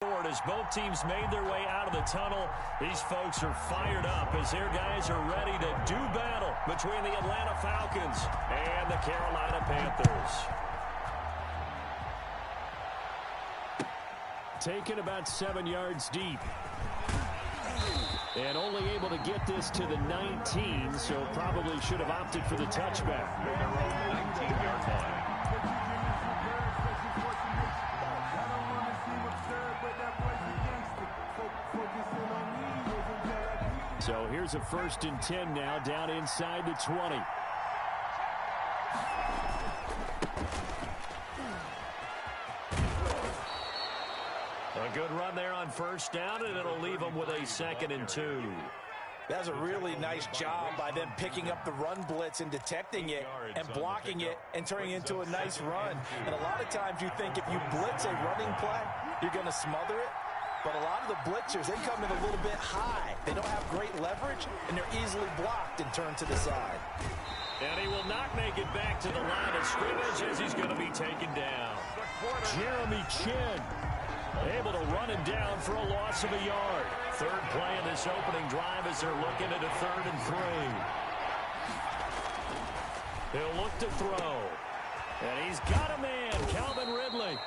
As both teams made their way out of the tunnel, these folks are fired up as their guys are ready to do battle between the Atlanta Falcons and the Carolina Panthers. Taken about 7 yards deep. And only able to get this to the 19, so probably should have opted for the touchback. 19-yard line. So here's a 1st and 10 now, down inside the 20. A good run there on 1st down, and it'll leave them with a 2nd and 2. That's a really nice job by them picking up the run blitz and detecting it and blocking it and turning it into a nice run. And a lot of times you think if you blitz a running play, you're going to smother it. But a lot of the blitzers, they come in a little bit high. They don't have great leverage, and they're easily blocked and turned to the side. And he will not make it back to the line of scrimmage as he's going to be taken down. Jeremy Chin able to run him down for a loss of a yard. 3rd play of this opening drive as they're looking at a 3rd and 3. He'll look to throw. And he's got a man, Calvin Ridley.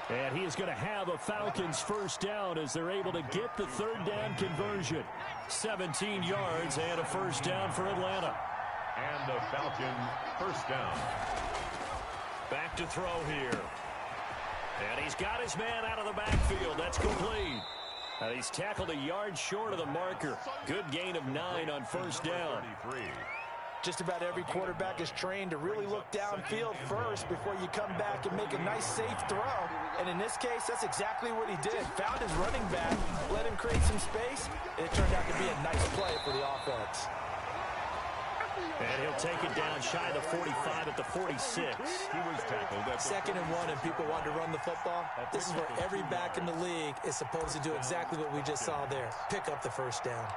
And he is going to have a Falcons 1st down as they're able to get the 3rd down conversion. 17 yards and a 1st down for Atlanta. And the Falcon 1st down. Back to throw here. And he's got his man out of the backfield. That's complete. And he's tackled a yard short of the marker. Good gain of 9 on 1st down. Just about every quarterback is trained to really look downfield first before you come back and make a nice, safe throw. And in this case, that's exactly what he did. Found his running back, let him create some space, and it turned out to be a nice play for the offense. And he'll take it down shy of the 45 at the 46. He was tackled at 2nd and 1, and people want to run the football. This is where every back in the league is supposed to do exactly what we just saw there. Pick up the 1st down.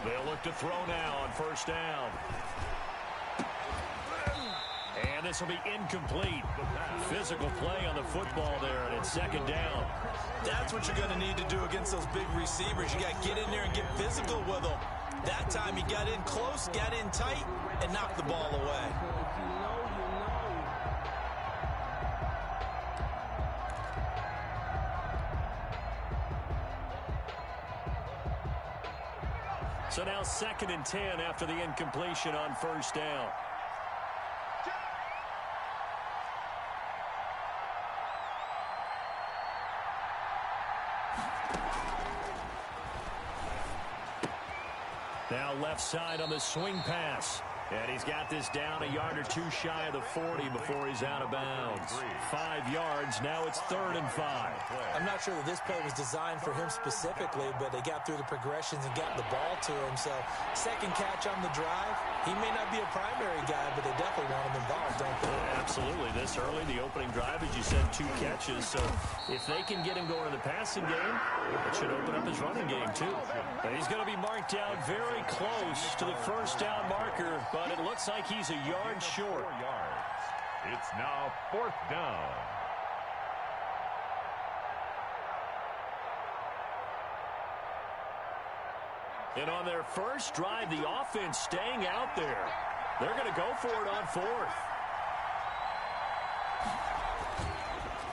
They'll look to throw now on 1st down. And this will be incomplete. Physical play on the football there, and it's 2nd down. That's what you're going to need to do against those big receivers. You got to get in there and get physical with them. That time he got in close, got in tight, and knocked the ball away. So now 2nd and 10 after the incompletion on 1st down. Now left side on the swing pass. And he's got this down a yard or 2 shy of the 40 before he's out of bounds. 5 yards. Now it's 3rd and 5. I'm not sure that this play was designed for him specifically, but they got through the progressions and got the ball to him. So 2nd catch on the drive. He may not be a primary guy, but they definitely want him involved, don't they? Absolutely. This early, the opening drive, as you said, 2 catches. So if they can get him going in the passing game, it should open up his running game too. And he's going to be marked down very close to the 1st down marker, but it looks like he's a yard short. 4 yards. It's now 4th down. And on their first drive, the offense staying out there. They're going to go for it on 4th.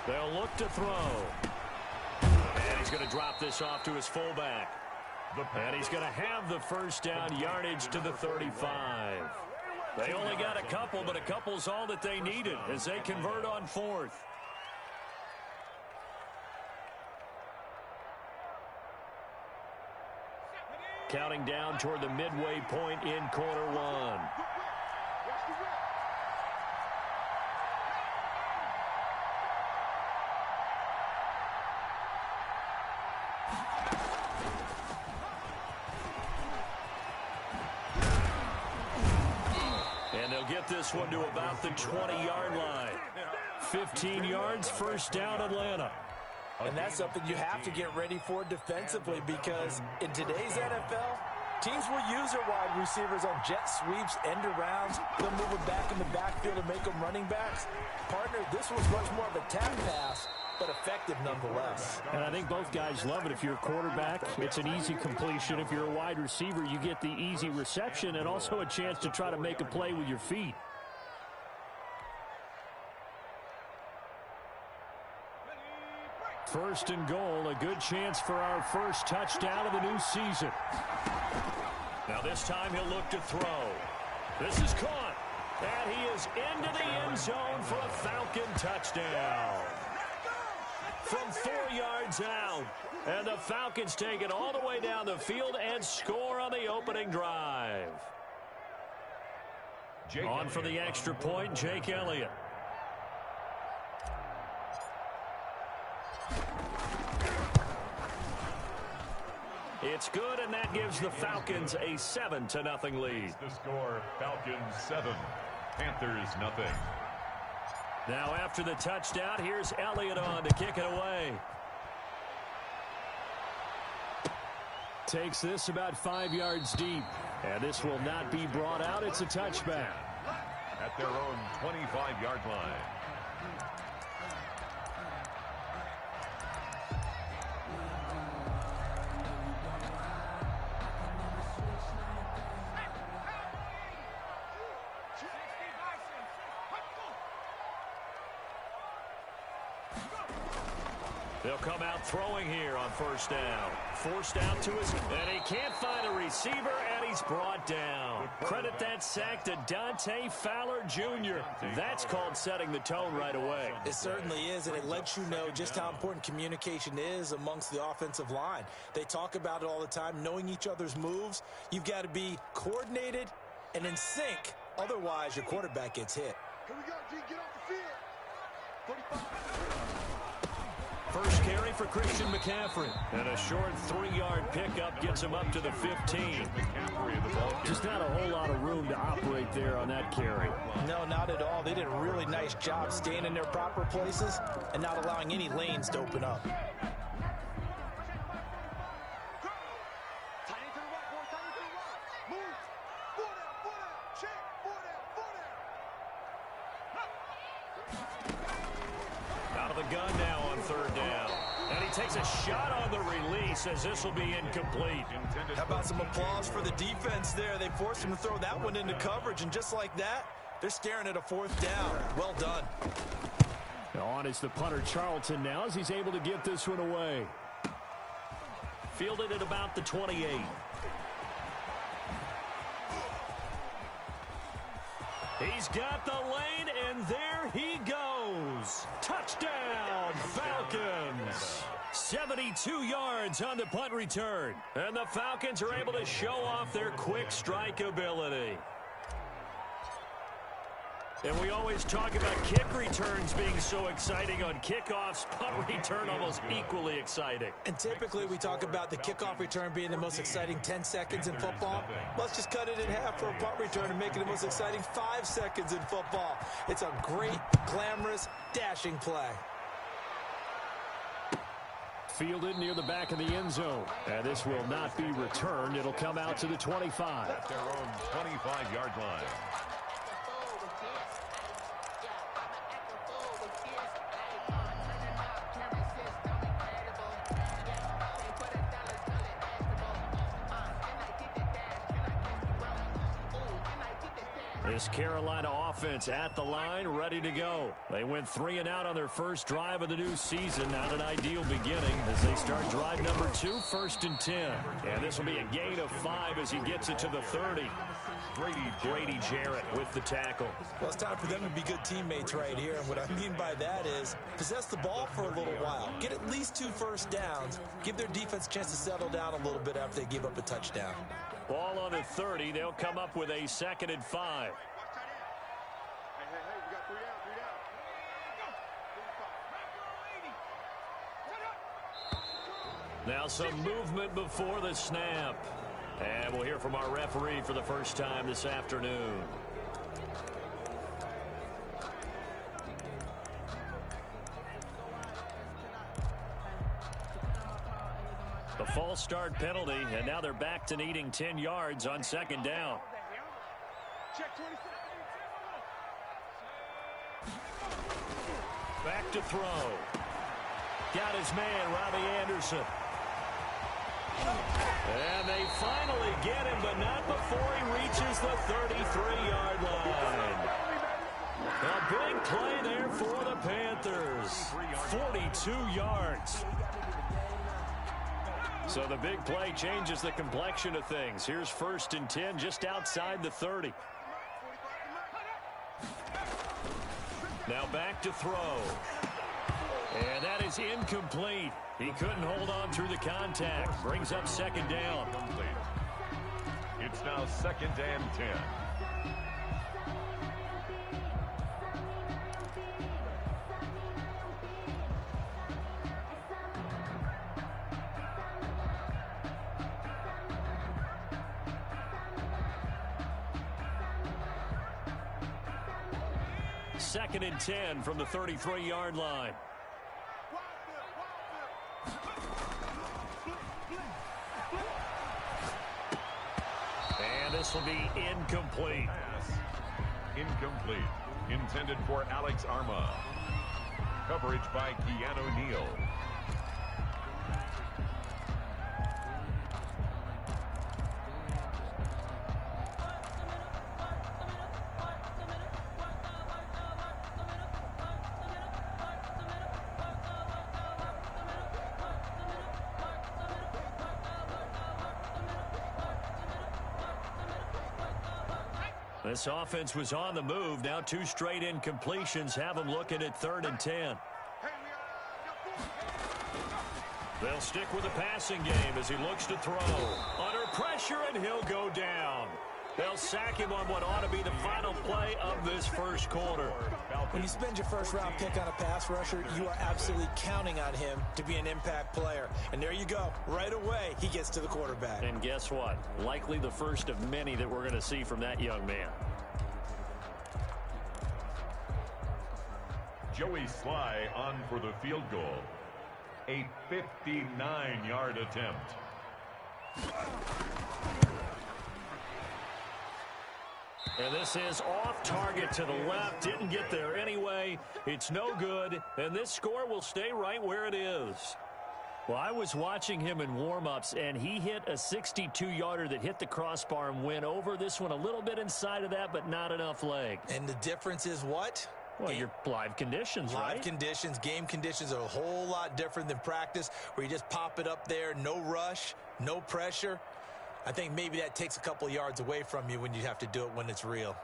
They'll look to throw. And he's going to drop this off to his fullback. And he's going to have the 1st down yardage to the 35. They only got a couple, but a couple's all that they needed as they convert on 4th. Counting down toward the midway point in quarter 1. get this one to about the 20-yard line. 15 yards, first down, Atlanta. And that's something you have to get ready for defensively, because in today's NFL, teams will use their wide receivers on jet sweeps, end arounds. They'll move them back in the backfield and make them running backs. Partner, this was much more of a tap pass, but effective nonetheless. And I think both guys love it. If you're a quarterback, it's an easy completion. If you're a wide receiver, you get the easy reception and also a chance to try to make a play with your feet. First and goal, a good chance for our first touchdown of the new season. Now this time he'll look to throw. This is caught. And he is into the end zone for a Falcon touchdown. From 4 yards out. And the Falcons take it all the way down the field and score on the opening drive. On for the extra point, Jake Elliott. It's good, and that gives the Falcons a 7-0 lead. The score, Falcons 7, Panthers 0. Now after the touchdown, here's Elliott on to kick it away. Takes this about 5 yards deep, and this will not be brought out. It's a touchback. At their own 25-yard line. They'll come out throwing here on first down. Forced out to his, and he can't find a receiver, and he's brought down. Credit that sack to Dante Fowler Jr. That's called setting the tone right away. It certainly is, and it lets you know just how important communication is amongst the offensive line. They talk about it all the time, knowing each other's moves. You've got to be coordinated and in sync. Otherwise, your quarterback gets hit. Here we go, G. Get off the field. 45. First carry for Christian McCaffrey. And a short 3-yard pickup gets him up to the 15. Just not a whole lot of room to operate there on that carry. No, not at all. They did a really nice job staying in their proper places and not allowing any lanes to open up. Out of the gun now on third down. And he takes a shot on the release as this will be incomplete. How about some applause for the defense there? They forced him to throw that one into coverage, and just like that, they're staring at a fourth down. Well done. On is the punter Charlton now as he's able to get this one away. Fielded at about the 28. He's got the lane, and there he goes. Touchdown, Falcons. 72 yards on the punt return. And the Falcons are able to show off their quick strike ability. And we always talk about kick returns being so exciting. On kickoffs, punt return almost equally exciting. And typically we talk about the kickoff return being the most exciting 10 seconds in football. Let's just cut it in half for a punt return and make it the most exciting 5 seconds in football. It's a great, glamorous, dashing play. Fielded near the back of the end zone. And this will not be returned. It'll come out to the 25. At their own 25-yard line. This Carolina offense at the line, ready to go. They went 3 and out on their first drive of the new season. Not an ideal beginning as they start drive number 2, 1st and 10. And this will be a gain of 5 as he gets it to the 30. Grady Jarrett with the tackle. Well, it's time for them to be good teammates right here. And what I mean by that is possess the ball for a little while. Get at least 2 first downs. Give their defense a chance to settle down a little bit after they give up a touchdown. Ball on the 30. They'll come up with a 2nd and 5. Now some movement before the snap. And we'll hear from our referee for the first time this afternoon. false start penalty, and now they're back to needing 10 yards on second down. Back to throw. Got his man, Robbie Anderson. And they finally get him, but not before he reaches the 33-yard line. A big play there for the Panthers. 42 yards. So the big play changes the complexion of things. Here's 1st and 10 just outside the 30. Now back to throw. And that is incomplete. He couldn't hold on through the contact. Brings up second down. It's now 2nd and 10. Second and 10 from the 33-yard line. And this will be incomplete. Pass. Incomplete. Intended for Alex Arma. Coverage by Keanu Neal. This offense was on the move. Now 2 straight incompletions have them looking at 3rd and 10. They'll stick with the passing game as he looks to throw. Under pressure, and he'll go down. They'll sack him on what ought to be the final play of this first quarter. When you spend your first-round pick on a pass rusher, you are absolutely counting on him to be an impact player. And there you go. Right away, he gets to the quarterback. And guess what? Likely the first of many that we're going to see from that young man. Joey Sly on for the field goal. A 59-yard attempt. And this is off target to the left. Didn't get there anyway. It's no good. And this score will stay right where it is. Well, I was watching him in warm-ups, and he hit a 62-yarder that hit the crossbar and went over. This one a little bit inside of that, but not enough leg. And the difference is what? Well, your live conditions, right? Live conditions, game conditions are a whole lot different than practice, where you just pop it up there, no rush, no pressure. I think maybe that takes a couple yards away from you when you have to do it when it's real.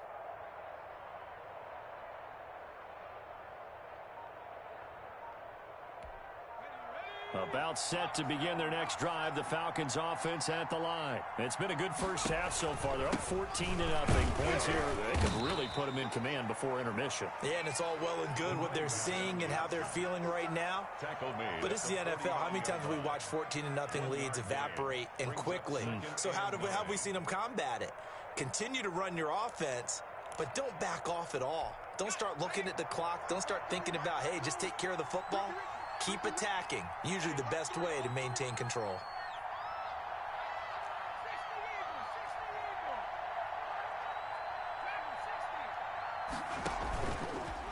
About set to begin their next drive. The Falcons offense at the line. It's been a good first half so far. They're up 14-0. Points here. They could really put them in command before intermission. Yeah, and it's all well and good what they're seeing and how they're feeling right now. But it's the NFL. How many times have we watched 14-0 leads evaporate and quickly? So how have we seen them combat it? Continue to run your offense, but don't back off at all. Don't start looking at the clock. Don't start thinking about, hey, just take care of the football. Keep attacking. Usually the best way to maintain control.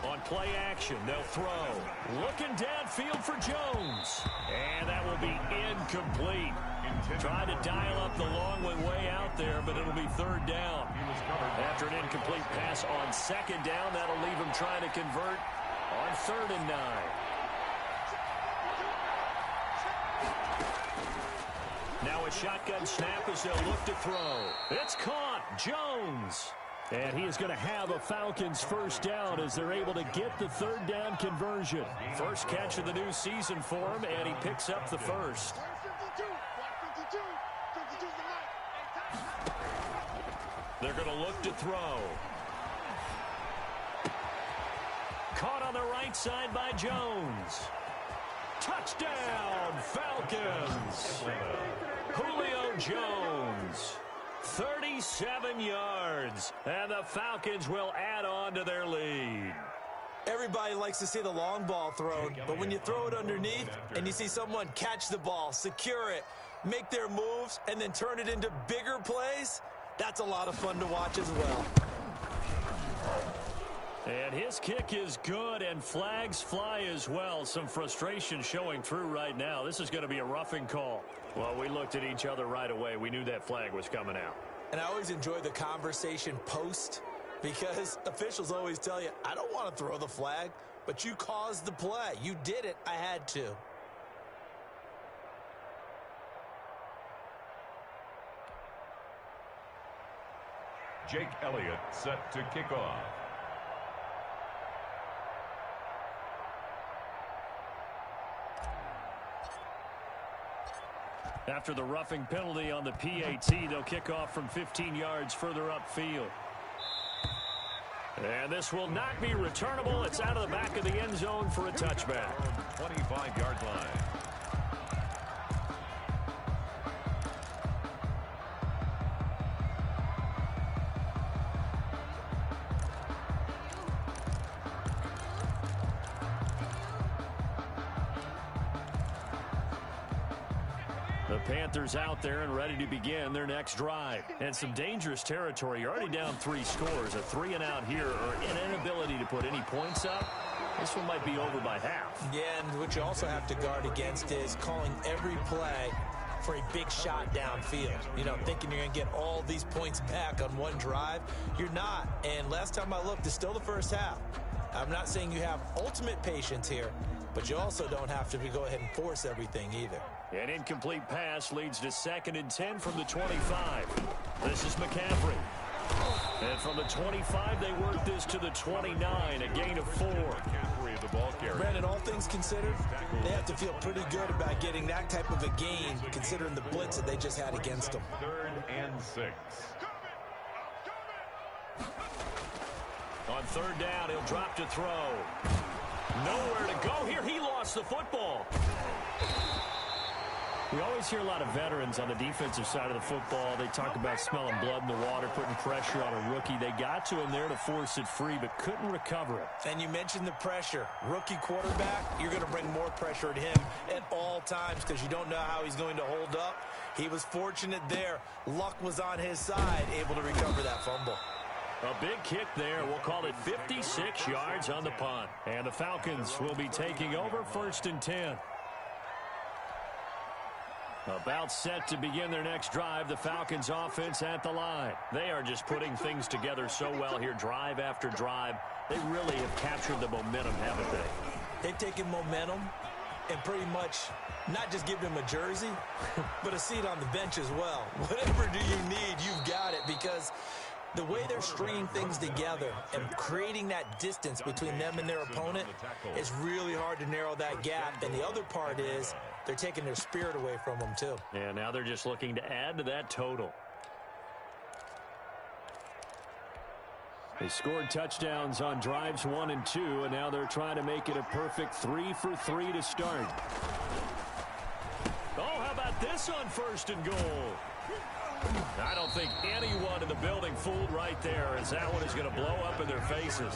On play action, they'll throw. Looking downfield for Jones. And that will be incomplete. Trying to dial up the long way out there, but it'll be 3rd down. After an incomplete pass on 2nd down, that'll leave him trying to convert on 3rd and 9. Now a shotgun snap as they'll look to throw. It's caught. Jones. And he is going to have a Falcons first down as they're able to get the 3rd down conversion. First catch of the new season for him, and he picks up the first. They're going to look to throw. Caught on the right side by Jones. Touchdown, Falcons. Julio Jones, 37 yards, and the Falcons will add on to their lead. Everybody likes to see the long ball thrown, but when you throw it underneath and you see someone catch the ball, secure it, make their moves, and then turn it into bigger plays, that's a lot of fun to watch as well. And his kick is good, and flags fly as well. Some frustration showing through right now. This is going to be a roughing call. Well, we looked at each other right away. We knew that flag was coming out. And I always enjoy the conversation post, because officials always tell you, I don't want to throw the flag, but you caused the play. You did it. I had to. Jake Elliott set to kick off. After the roughing penalty on the PAT, they'll kick off from 15 yards further upfield. And this will not be returnable. It's out of the back of the end zone for a touchback. 25-yard line. The Panthers out there and ready to begin their next drive. And some dangerous territory. You're already down 3 scores. A 3-and-out here, or an inability to put any points up. This one might be over by half. Yeah, and what you also have to guard against is calling every play for a big shot downfield. You know, thinking you're going to get all these points back on one drive. You're not. And last time I looked, it's still the first half. I'm not saying you have ultimate patience here, but you also don't have to go ahead and force everything either. An incomplete pass leads to 2nd and 10 from the 25. This is McCaffrey. And from the 25, they work this to the 29, a gain of 4. McCaffrey, the ball carrier. Brandon, all things considered, they have to feel pretty good about getting that type of a gain, considering the blitz that they just had against them. 3rd and 6. On 3rd down, he'll drop to throw. Nowhere to go here. He lost the football. We always hear a lot of veterans on the defensive side of the football. They talk about smelling blood in the water, putting pressure on a rookie. They got to him there to force it free, but couldn't recover it. And you mentioned the pressure. Rookie quarterback, you're going to bring more pressure at him at all times because you don't know how he's going to hold up. He was fortunate there. Luck was on his side, able to recover that fumble. A big kick there. We'll call it 56 yards on the punt. And the Falcons will be taking over 1st and 10. About set to begin their next drive, the Falcons offense at the line. They are just putting things together so well here, drive after drive. They really have captured the momentum, haven't they? They've taken momentum and pretty much not just given him a jersey, but a seat on the bench as well. Whatever do you need, you've got it, because the way they're stringing things together and creating that distance between them and their opponent, it's really hard to narrow that gap. And the other part is they're taking their spirit away from them, too. And now they're just looking to add to that total. They scored touchdowns on drives 1 and 2, and now they're trying to make it a perfect 3 for 3 to start. Oh, how about this on 1st and goal? I don't think anyone in the building fooled right there, as that one is going to blow up in their faces.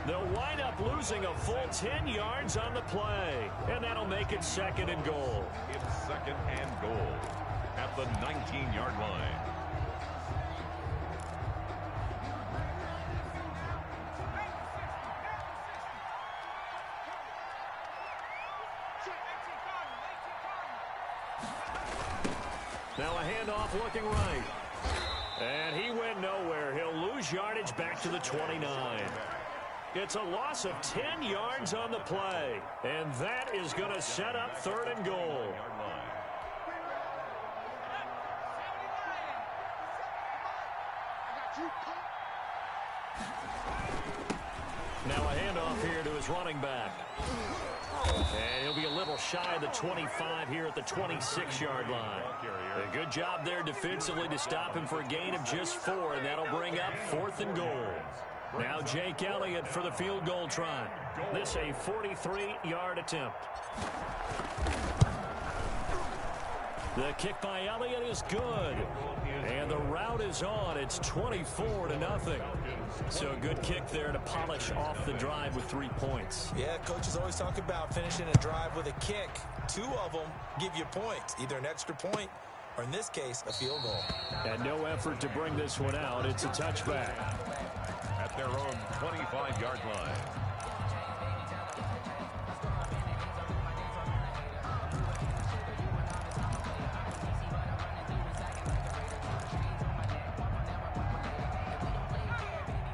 They'll wind up losing a full 10 yards on the play, and that'll make it 2nd and goal. It's 2nd and goal at the 19-yard line. Now a handoff looking right. And he went nowhere. He'll lose yardage back to the 29. It's a loss of 10 yards on the play. And that is going to set up 3rd and goal. Now a handoff here to his running back. And he'll be a little shy of the 25 here at the 26-yard line. A good job there defensively to stop him for a gain of just 4, and that'll bring up 4th and goal. Now Jake Elliott for the field goal try. This a 43-yard attempt. The kick by Elliott is good. And the route is on. It's 24-0. So a good kick there to polish off the drive with 3 points. Yeah, coaches always talk about finishing a drive with a kick. 2 of them give you points, either an extra point or, in this case, a field goal. And no effort to bring this one out. It's a touchback. At their own 25-yard line.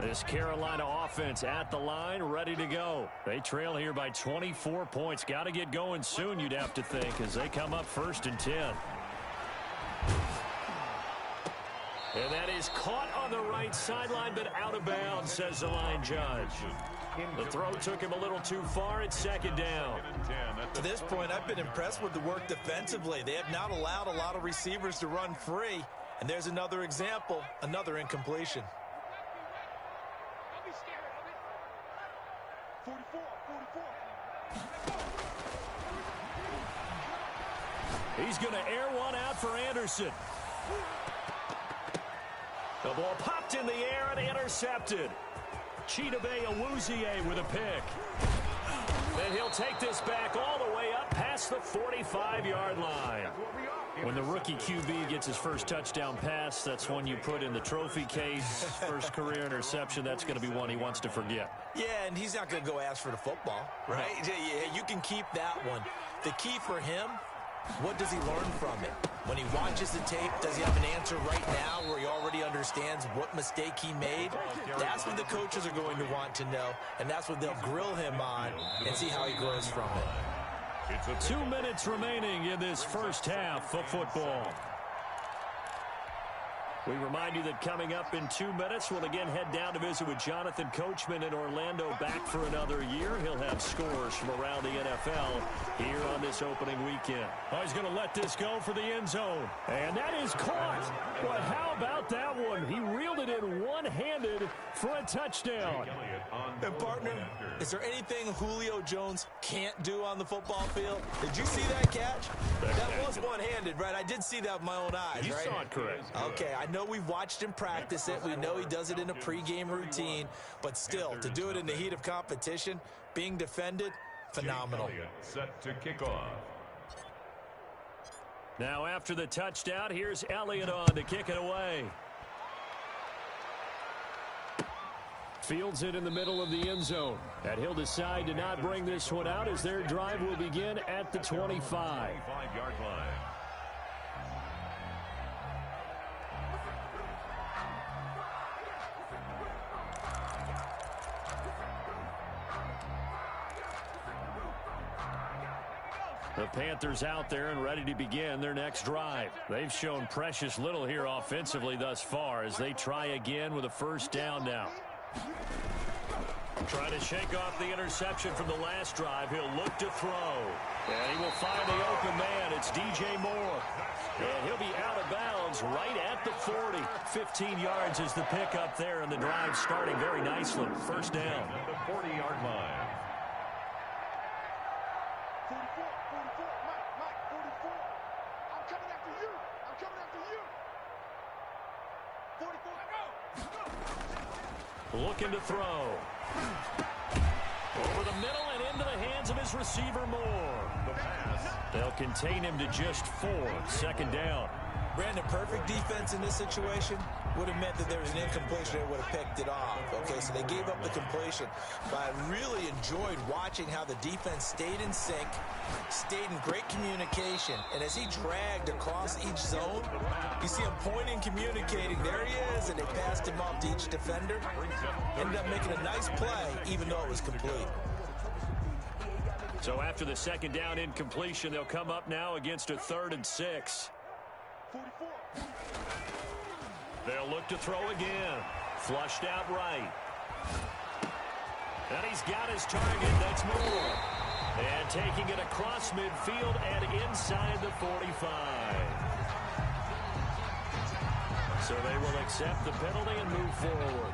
This Carolina offense at the line, ready to go. They trail here by 24 points. Got to get going soon, you'd have to think, as they come up 1st and 10. And that is caught on the right sideline, but out of bounds, says the line judge. The throw took him a little too far. It's 2nd down. To this point, I've been impressed with the work defensively. They have not allowed a lot of receivers to run free. And there's another example, another incompletion. 44. He's going to air one out for Anderson. The ball popped in the air and intercepted. Chidobe Awuzie with a pick. And he'll take this back all the way up past the 45-yard line. When the rookie QB gets his first touchdown pass, that's one you put in the trophy case. First career interception, that's going to be one he wants to forget. Yeah, and he's not going to go ask for the football, right? Yeah, you can keep that one. The key for him, what does he learn from it? When he watches the tape, does he have an answer right now where he already understands what mistake he made? That's what the coaches are going to want to know, and that's what they'll grill him on and see how he grows from it. 2 minutes remaining in this first half of football. We remind you that coming up in 2 minutes, we'll again head down to visit with Jonathan Coachman in Orlando, back for another year. He'll have scores from around the NFL here on this opening weekend. Oh, he's going to let this go for the end zone. And that is caught. But how about that one? He reeled it in one-handed for a touchdown. And, partner, is there anything Julio Jones can't do on the football field? Did you see that catch? That was one-handed, right? I did see that with my own eyes, You right? saw it correct. Okay, I know we've watched him practice it. We know he does it in a pregame routine. But still, to do it in the heat of competition, being defended, phenomenal. Set to kick off. Now after the touchdown, here's Elliott on to kick it away. Fields it in the middle of the end zone. And he'll decide to not bring this one out as their drive will begin at the 25. 25-yard line. The Panthers out there and ready to begin their next drive. They've shown precious little here offensively thus far as they try again with a first down now. Trying to shake off the interception from the last drive. He'll look to throw. And he will find the open man. It's DJ Moore. And he'll be out of bounds right at the 40. 15 yards is the pickup there, and the drive starting very nicely. First down. At the 40-yard line. 44. Mike, 44. I'm coming after you. I'm coming after you. 44. Go. Looking to throw. Over the middle and into the hands of his receiver, Moore. The pass. They'll contain him to just 4. Second down. Brandon, perfect defense in this situation would have meant that there was an incompletion. They would have picked it off. Okay, so they gave up the completion. But I really enjoyed watching how the defense stayed in sync, stayed in great communication. And as he dragged across each zone, you see him pointing, communicating. There he is, and they passed him off to each defender. Ended up making a nice play, even though it was complete. So after the second down incompletion, they'll come up now against a 3rd and 6. 44. They'll look to throw again. Flushed out right. And he's got his target. That's Moore. And taking it across midfield and inside the 45. So they will accept the penalty and move forward.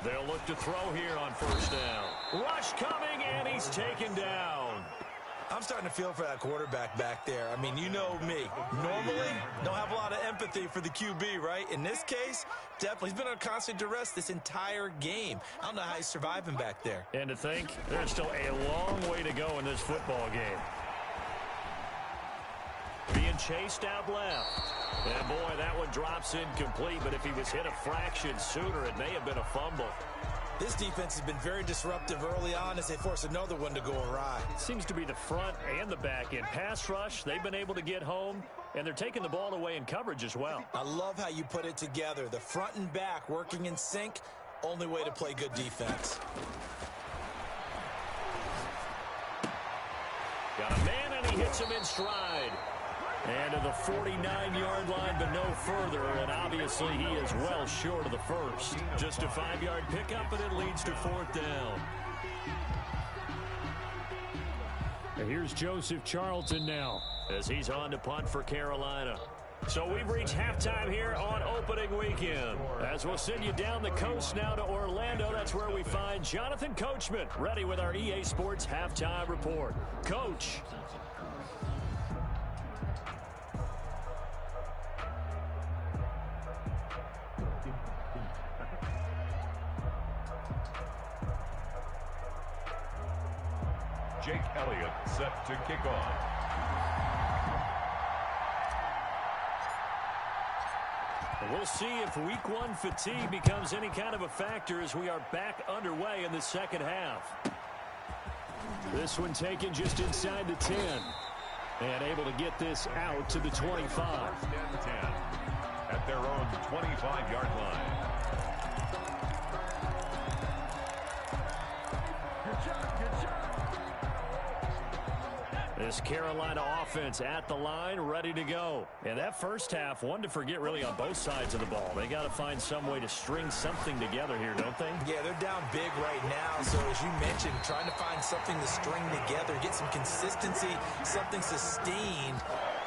They'll look to throw here on first down. Rush coming, and he's taken down. I'm starting to feel for that quarterback back there. I mean, you know me. Normally, don't have a lot of empathy for the QB, right? In this case, definitely. He's been on constant duress this entire game. I don't know how he's surviving back there. And to think, there's still a long way to go in this football game. Being chased out left. And, boy, that one drops incomplete. But if he was hit a fraction sooner, it may have been a fumble. This defense has been very disruptive early on as they force another one to go awry. Seems to be the front and the back end. Pass rush, they've been able to get home, and they're taking the ball away in coverage as well. I love how you put it together. The front and back working in sync, only way to play good defense. Got a man, and he hits him in stride. And to the 49-yard line, but no further. And obviously, he is well short of the first. Just a 5-yard pickup, and it leads to fourth down. And here's Joseph Charlton now, as he's on to punt for Carolina. So we've reached halftime here on opening weekend. As we'll send you down the coast now to Orlando, that's where we find Jonathan Coachman, ready with our EA Sports halftime report. Coach. Jake Elliott set to kick off. We'll see if week one fatigue becomes any kind of a factor as we are back underway in the second half. This one taken just inside the 10. And able to get this out to the 25. 10 at their own 25-yard line. This Carolina offense at the line, ready to go. And that first half, one to forget really on both sides of the ball. They got to find some way to string something together here, don't they? Yeah, they're down big right now. So as you mentioned, trying to find something to string together, get some consistency, something sustained,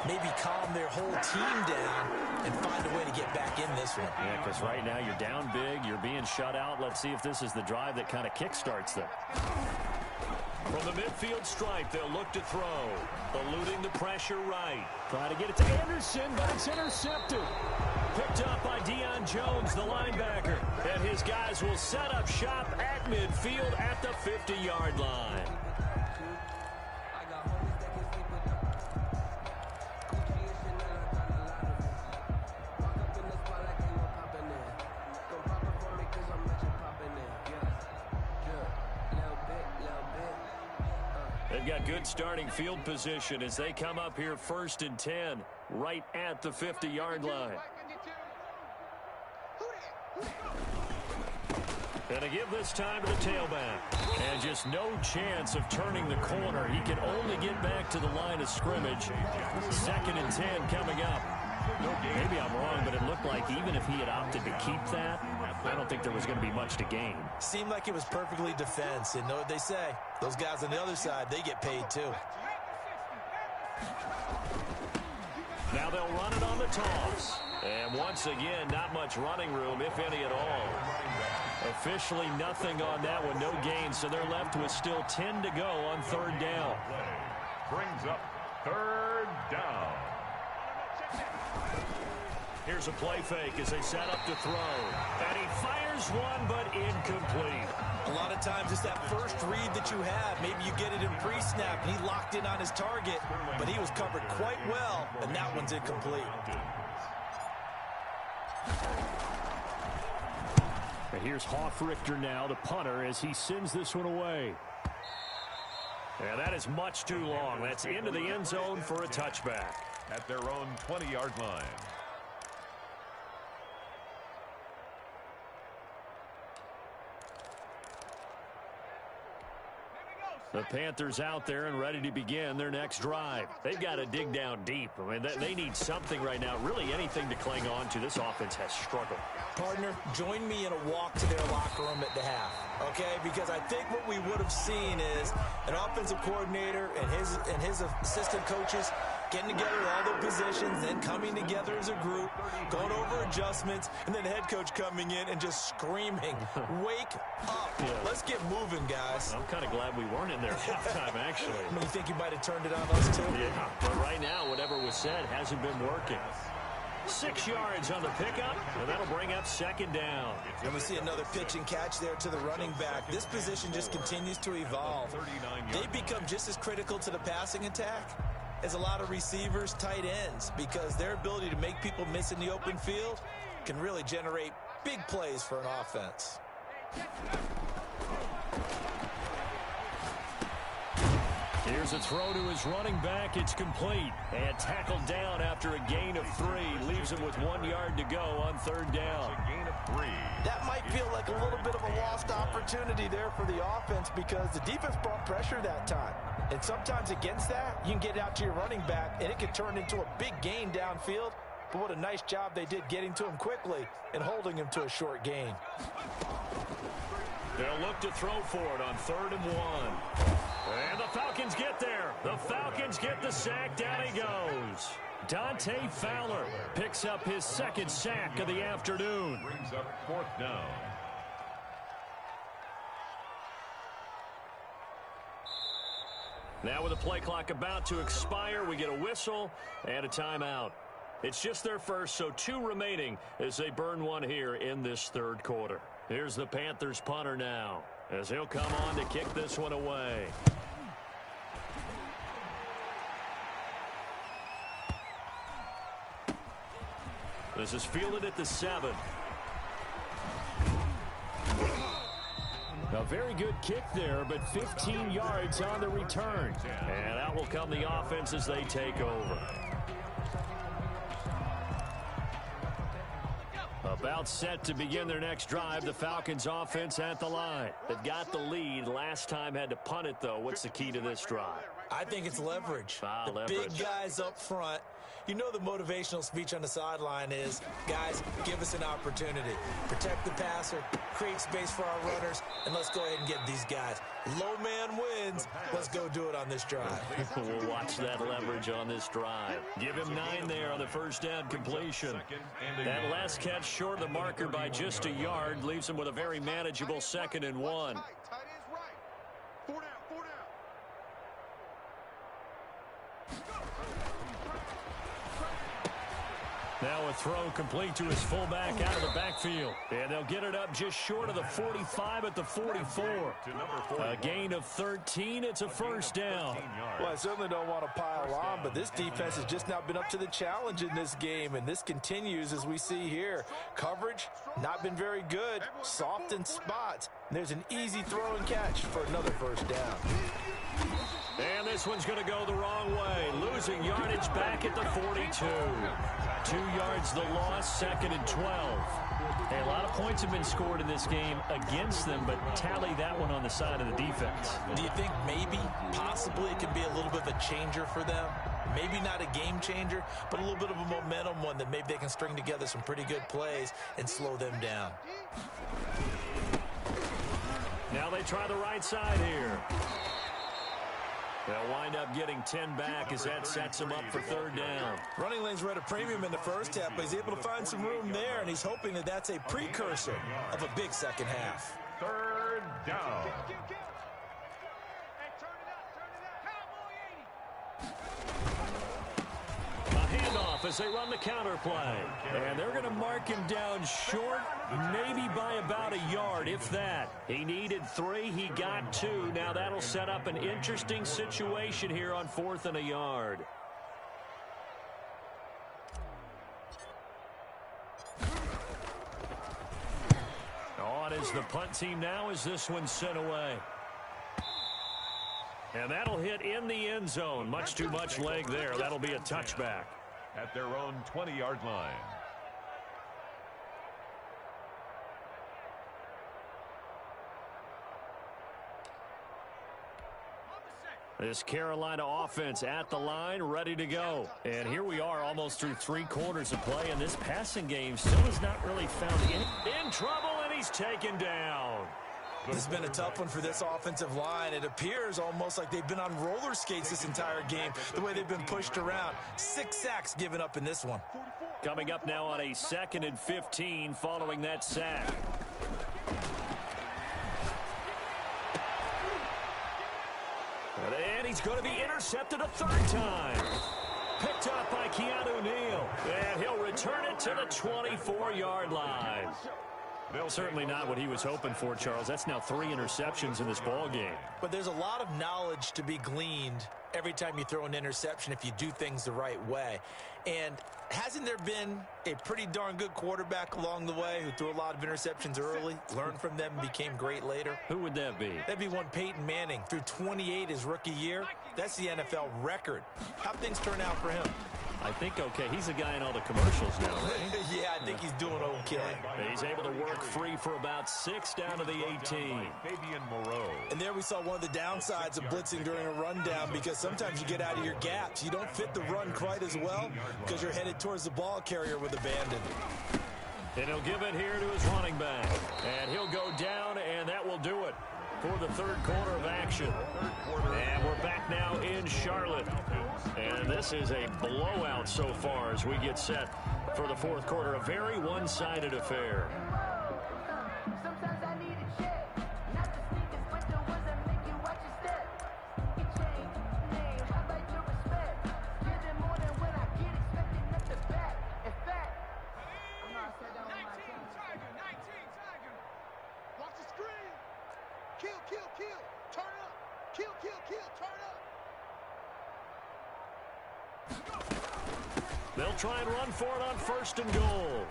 maybe calm their whole team down and find a way to get back in this one. Yeah, because right now you're down big, you're being shut out. Let's see if this is the drive that kind of kickstarts them. From the midfield stripe, they'll look to throw. Eluding the pressure right. Trying to get it to Anderson, but it's intercepted. Picked up by Deion Jones, the linebacker. And his guys will set up shop at midfield at the 50-yard line. They've got good starting field position as they come up here 1st and 10, right at the 50-yard line. And to give this time to the tailback. And just no chance of turning the corner. He can only get back to the line of scrimmage. 2nd and 10 coming up. Maybe I'm wrong, but it looked like even if he had opted to keep that, I don't think there was going to be much to gain. Seemed like it was perfectly defense. And know what they say? Those guys on the other side, they get paid too. Now they'll run it on the toss. And once again, not much running room, if any at all. Officially nothing on that one, no gain. So they're left with still 10 to go on 3rd down. Brings up 3rd down. Here's a play fake as they set up to throw. And he fires one, but incomplete. A lot of times it's that first read that you have. Maybe you get it in pre-snap, and he locked in on his target, but he was covered quite well, and that one's incomplete. And here's Hoffrichter now, the punter, as he sends this one away. And that is much too long. That's into the end zone for a touchback. At their own 20-yard line. The Panthers out there and ready to begin their next drive. They've got to dig down deep. I mean, they need something right now, really anything to cling on to. This offense has struggled. Partner, join me in a walk to their locker room at the half, okay? Because I think what we would have seen is an offensive coordinator and his assistant coaches getting together all the positions, then coming together as a group, going over adjustments, and then the head coach coming in and just screaming, wake up. Yeah. Let's get moving, guys. I'm kind of glad we weren't in there at halftime, actually. I mean, you think you might have turned it on us, too? Yeah, but right now, whatever was said hasn't been working. 6 yards on the pickup, and that'll bring up second down. And we see another pitch and catch there to the running back. This position just continues to evolve. They become just as critical to the passing attack as a lot of receivers, tight ends, because their ability to make people miss in the open field can really generate big plays for an offense. Here's a throw to his running back. It's complete. And tackled down after a gain of 3. Leaves him with 1 yard to go on third down. A gain of 3. That might feel like a little bit of a lost opportunity there for the offense because the defense brought pressure that time. And sometimes against that, you can get out to your running back, and it can turn into a big gain downfield. But what a nice job they did getting to him quickly and holding him to a short gain. They'll look to throw for it on 3rd and 1. And the Falcons get there. The Falcons get the sack. Down he goes. Dante Fowler picks up his 2nd sack of the afternoon. Brings up 4th down. Now with the play clock about to expire, we get a whistle and a timeout. It's just their first, so 2 remaining as they burn 1 here in this 3rd quarter. Here's the Panthers punter now as he'll come on to kick this one away. This is fielded at the 7. A very good kick there, but 15 yards on the return. And out will come the offense as they take over. About set to begin their next drive, the Falcons offense at the line. They've got the lead. Last time had to punt it, though. What's the key to this drive? I think it's leverage. Leverage. Big guys up front. You know the motivational speech on the sideline is, guys, give us an opportunity. Protect the passer, create space for our runners, and let's go ahead and get these guys. Low man wins. Let's go do it on this drive. We'll watch that leverage on this drive. Give him 9 there on the first down completion. That last catch short of the marker by just a yard leaves him with a very manageable 2nd and 1. Tight end's right. 4 down, 4 down. Now a throw complete to his fullback out of the backfield. And they'll get it up just short of the 45 at the 44. A gain of 13. It's a first down. Well, I certainly don't want to pile on, but this defense has just not been up to the challenge in this game, and this continues as we see here. Coverage, not been very good. Soft in spots. And there's an easy throw and catch for another first down. And this one's going to go the wrong way. Losing yardage back at the 42. 2 yards the loss, 2nd and 12. Hey, a lot of points have been scored in this game against them, but tally that one on the side of the defense. Do you think maybe, possibly, it could be a little bit of a changer for them? Maybe not a game changer, but a little bit of a momentum one that maybe they can string together some pretty good plays and slow them down. Now they try the right side here. They'll wind up getting 10 back as that sets him up for 3rd down. Running lanes were at a premium in the first half, but he's able to find some room there, and he's hoping that that's a precursor of a big second half. 3rd down. Hey, turn it up, Cowboy 80. A handoff as they run the counter play. And they're going to mark him down short, maybe by about a yard, if that. He needed 3. He got 2. Now that'll set up an interesting situation here on 4th and a yard. On is the punt team now as this one's sent away. And that'll hit in the end zone. Much too much leg there. That'll be a touchback. At their own 20-yard line. This Carolina offense at the line, ready to go. And here we are almost through 3 quarters of play, and this passing game still has not really found any. In trouble, and he's taken down. This has been a tough one for this offensive line. It appears almost like they've been on roller skates this entire game, the way they've been pushed around. 6 sacks given up in this one. Coming up now on a 2nd and 15 following that sack. And he's going to be intercepted a 3rd time. Picked up by Keanu Neal. And he'll return it to the 24-yard line. Certainly not what he was hoping for, Charles. That's now 3 interceptions in this ball game. But there's a lot of knowledge to be gleaned every time you throw an interception if you do things the right way. And hasn't there been a pretty darn good quarterback along the way who threw a lot of interceptions early, learned from them, and became great later? Who would that be? That'd be one Peyton Manning. Threw 28 his rookie year. That's the NFL record. How'd things turn out for him? I think okay. He's a guy in all the commercials now, right? Yeah, I think he's doing okay. He's able to work free for about 6 down to the 18. Fabian Moreau. And there we saw one of the downsides of blitzing during a rundown, because sometimes you get out of your gaps. You don't fit the run quite as well because you're headed towards the ball carrier with abandon. And he'll give it here to his running back. And he'll go down, and that will do it for the 3rd quarter of action. And we're back now in Charlotte. And this is a blowout so far as we get set for the 4th quarter. A very one-sided affair. Sometimes I need a check, not the sneakers, but the ones that make you watch your step. You change name, how about your respect? Give it more than when I get expected not to back. In fact, I'm not set down on my team. 19 Tiger. Watch the screen. Kill, kill, kill. Turn up. Kill, kill, kill. Turn up. They'll try and run for it on 1st and goal.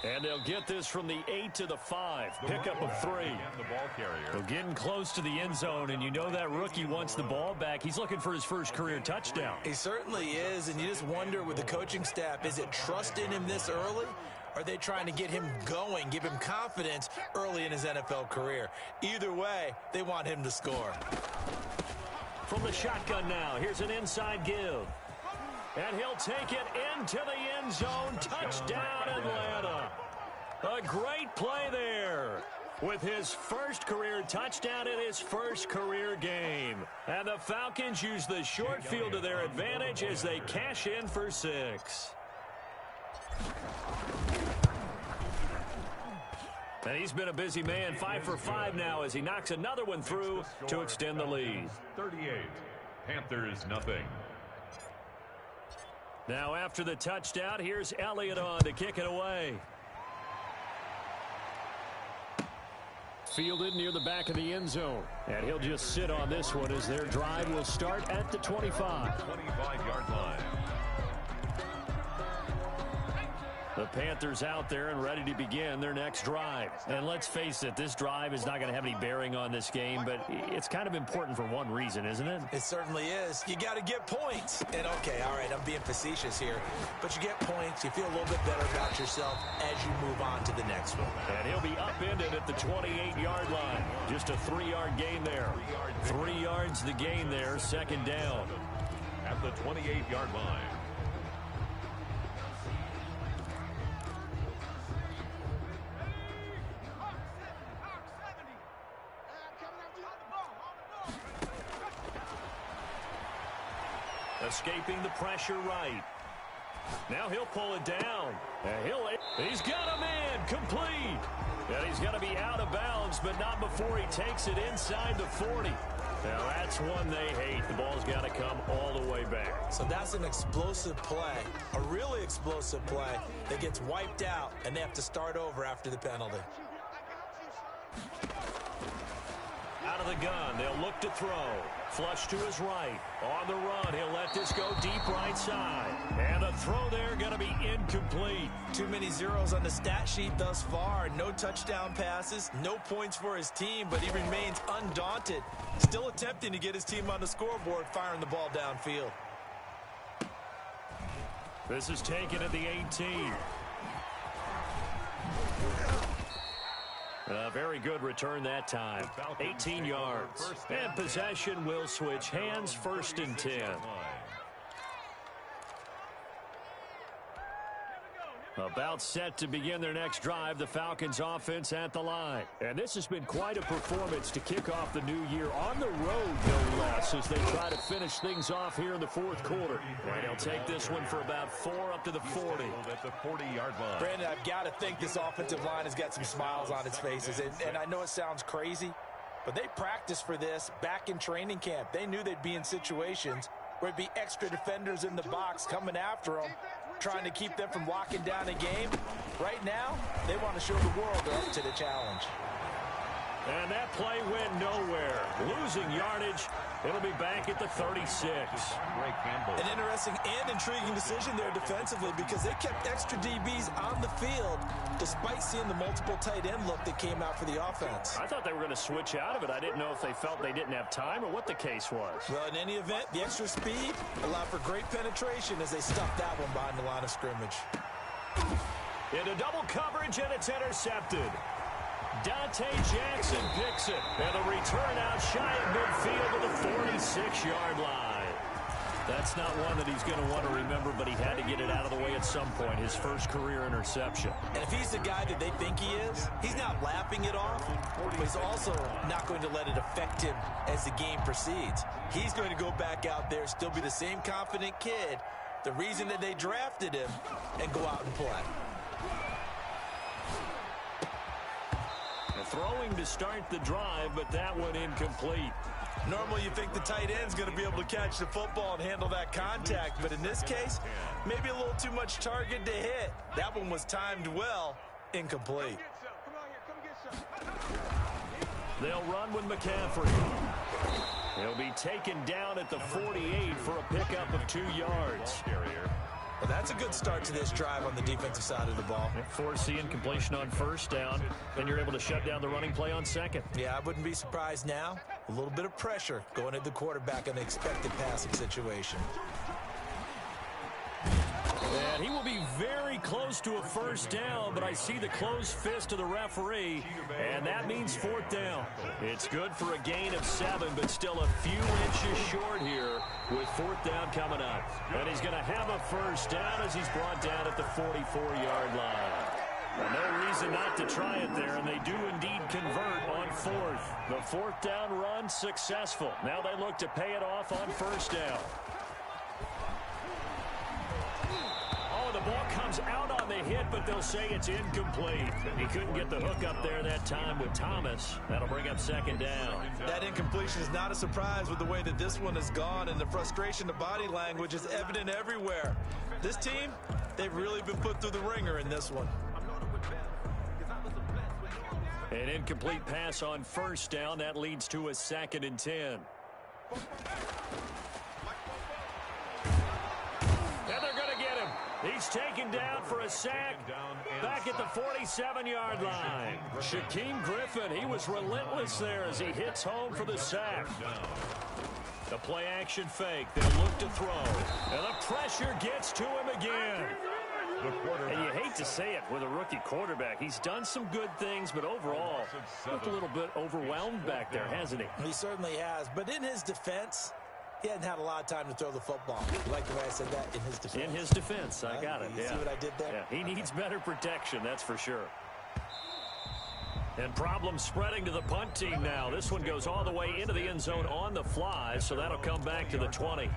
And they'll get this from the 8 to the 5. Pickup of 3. The ball carrier. They're getting close to the end zone, and you know that rookie wants the ball back. He's looking for his first career touchdown. He certainly is, and you just wonder with the coaching staff, is it trust in him this early? Or are they trying to get him going, give him confidence early in his NFL career? Either way, they want him to score. From the shotgun now, here's an inside give. And he'll take it into the end zone. Touchdown, Atlanta. A great play there with his first career touchdown in his first career game. And the Falcons use the short field to their advantage as they cash in for 6. And he's been a busy man, 5 for 5 now as he knocks another one through to extend the lead. 38. Panthers nothing. Now after the touchdown, here's Elliott on to kick it away. Fielded near the back of the end zone. And he'll just sit on this one as their drive will start at the 25. 25-yard line. The Panthers out there and ready to begin their next drive. And let's face it, this drive is not going to have any bearing on this game, but it's kind of important for one reason, isn't it? It certainly is. You got to get points. And okay, all right, I'm being facetious here, but you get points, you feel a little bit better about yourself as you move on to the next one. And he'll be upended at the 28-yard line. Just a 3-yard gain there. 3 yards the gain there, 2nd down. At the 28-yard line. Escaping the pressure right. Now he'll pull it down. And he's got a man complete. And he's going to be out of bounds, but not before he takes it inside the 40. Now that's one they hate. The ball's got to come all the way back. So that's an explosive play, a really explosive play that gets wiped out, and they have to start over after the penalty. Out of the gun, they'll look to throw. Flush to his right. On the run, he'll let this go deep right side. And the throw there going to be incomplete. Too many zeros on the stat sheet thus far. No touchdown passes, no points for his team, but he remains undaunted. Still attempting to get his team on the scoreboard, firing the ball downfield. This is taken at the 18. A very good return that time. 18 yards. And possession will switch hands, 1st and 10. About set to begin their next drive, the Falcons offense at the line. And this has been quite a performance to kick off the new year on the road, no less, as they try to finish things off here in the fourth quarter. And he'll take this one for about 4 up to the 40. At the 40-yard line. Brandon, I've got to think this offensive line has got some smiles on its faces. And I know it sounds crazy, but they practiced for this back in training camp. They knew they'd be in situations where it'd be extra defenders in the box coming after them, trying to keep them from locking down a game. Right now, they want to show the world they're up to the challenge. And that play went nowhere. Losing yardage. It'll be back at the 36. An interesting and intriguing decision there defensively, because they kept extra DBs on the field despite seeing the multiple tight end look that came out for the offense. I thought they were going to switch out of it. I didn't know if they felt they didn't have time or what the case was. Well, in any event, the extra speed allowed for great penetration as they stuffed that one behind the line of scrimmage. Into double coverage, and it's intercepted. Dante Jackson picks it, and a return out shy of midfield to the 46-yard line. That's not one that he's going to want to remember, but he had to get it out of the way at some point, his first career interception. And if he's the guy that they think he is, he's not laughing it off, but he's also not going to let it affect him as the game proceeds. He's going to go back out there, still be the same confident kid, the reason that they drafted him, and go out and play. Throwing to start the drive, but that one incomplete. Normally you think the tight end's going to be able to catch the football and handle that contact, but in this case, maybe a little too much target to hit. That one was timed well, incomplete. They'll run with McCaffrey. He'll be taken down at the 48 for a pickup of 2 yards. Well, that's a good start to this drive on the defensive side of the ball. Force incompletion on first down, then you're able to shut down the running play on second. Yeah, I wouldn't be surprised now. A little bit of pressure going at the quarterback in an expected passing situation. And he will be very close to a first down, but I see the closed fist of the referee, and that means 4th down. It's good for a gain of 7, but still a few inches short here with 4th down coming up. And he's going to have a first down as he's brought down at the 44-yard line. Well, no reason not to try it there, and they do indeed convert on 4th. The 4th down run successful. Now they look to pay it off on first down. The ball comes out on the hit, but they'll say it's incomplete. He couldn't get the hook up there that time with Thomas. That'll bring up 2nd down. That incompletion is not a surprise with the way that this one has gone, and the frustration of body language is evident everywhere. This team, they've really been put through the ringer in this one. An incomplete pass on first down. That leads to a 2nd and 10. He's taken down for a sack back at the 47-yard line. Shaquem Griffin, he was relentless there as he hits home for the sack. The play-action fake. They'll look to throw. And the pressure gets to him again. And you hate to say it with a rookie quarterback. He's done some good things, but overall, looked a little bit overwhelmed back there, hasn't he? He certainly has. But in his defense, he hadn't had a lot of time to throw the football. You like the way I said that? In his defense. In his defense. I got it. You see what I did there? Yeah, he needs better protection, that's for sure. And problems spreading to the punt team now. This one goes all the way into the end zone on the fly, so that'll come back to the 20.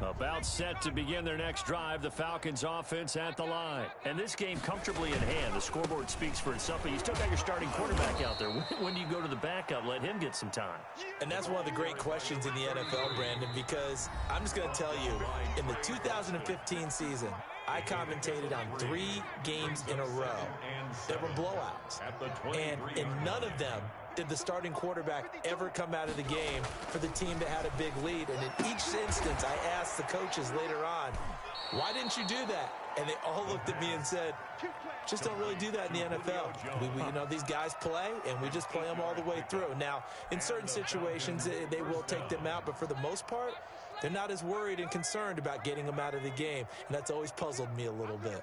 About set to begin their next drive, the Falcons offense at the line. And this game comfortably in hand. The scoreboard speaks for itself, but you still got your starting quarterback out there. When do you go to the backup? Let him get some time. And that's one of the great questions in the NFL, Brandon, because I'm just going to tell you, in the 2015 season, I commentated on 3 games in a row. There were blowouts. And in none of them did the starting quarterback ever come out of the game for the team that had a big lead. And in each instance, I asked the coaches later on, why didn't you do that? And they all looked at me and said, just don't really do that in the NFL. You know, these guys play, and we just play them all the way through. Now, in certain situations, they will take them out, but for the most part, they're not as worried and concerned about getting them out of the game. And that's always puzzled me a little bit.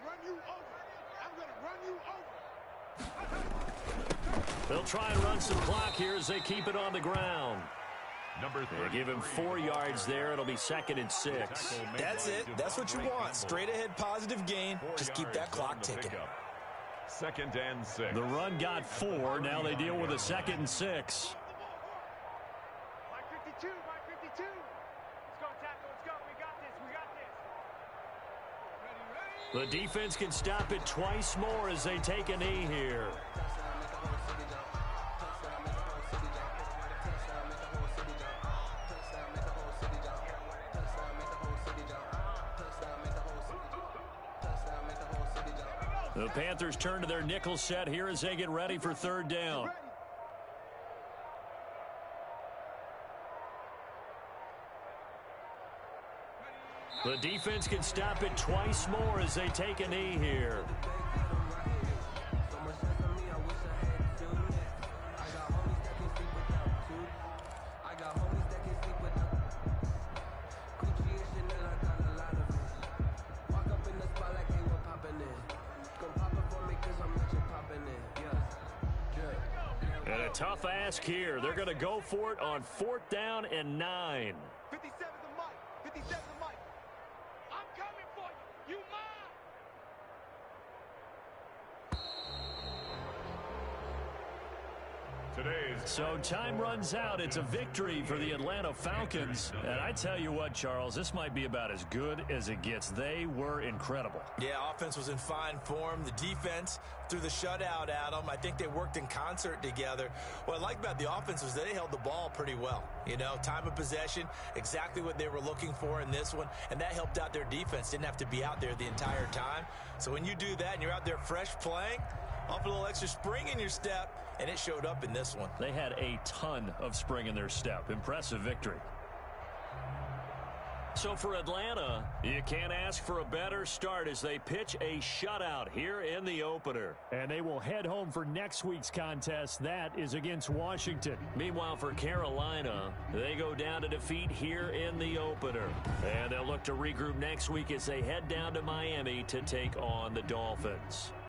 They'll try and run some clock here as they keep it on the ground. They give him 4 yards there. It'll be 2nd and 6. That's it. That's what you want. Straight ahead positive gain. Just keep that clock ticking. 2nd and 6. The run got 4. Now they deal with a 2nd and 6. Mike 52, Mike 52. Let's go, tackle. Let's go. We got this. We got this. The defense can stop it twice more as they take a knee here. The Panthers turn to their nickel set here as they get ready for 3rd down. The defense can stop it twice more as they take a knee here. And a tough ask here. They're going to go for it on 4th down and 9. 57's a Mike. 57's a Mike. I'm coming for you. You mine. So time runs out. It's a victory for the Atlanta Falcons. And I tell you what, Charles, this might be about as good as it gets. They were incredible. Yeah, offense was in fine form. The defense threw the shutout at them. I think they worked in concert together. What I like about the offense was they held the ball pretty well. You know, time of possession, exactly what they were looking for in this one. And that helped out their defense. Didn't have to be out there the entire time. So when you do that and you're out there fresh playing, off a little extra spring in your step, and it showed up in this one. They had a ton of spring in their step. Impressive victory. So for Atlanta, you can't ask for a better start as they pitch a shutout here in the opener. And they will head home for next week's contest. That is against Washington. Meanwhile, for Carolina, they go down to defeat here in the opener. And they'll look to regroup next week as they head down to Miami to take on the Dolphins.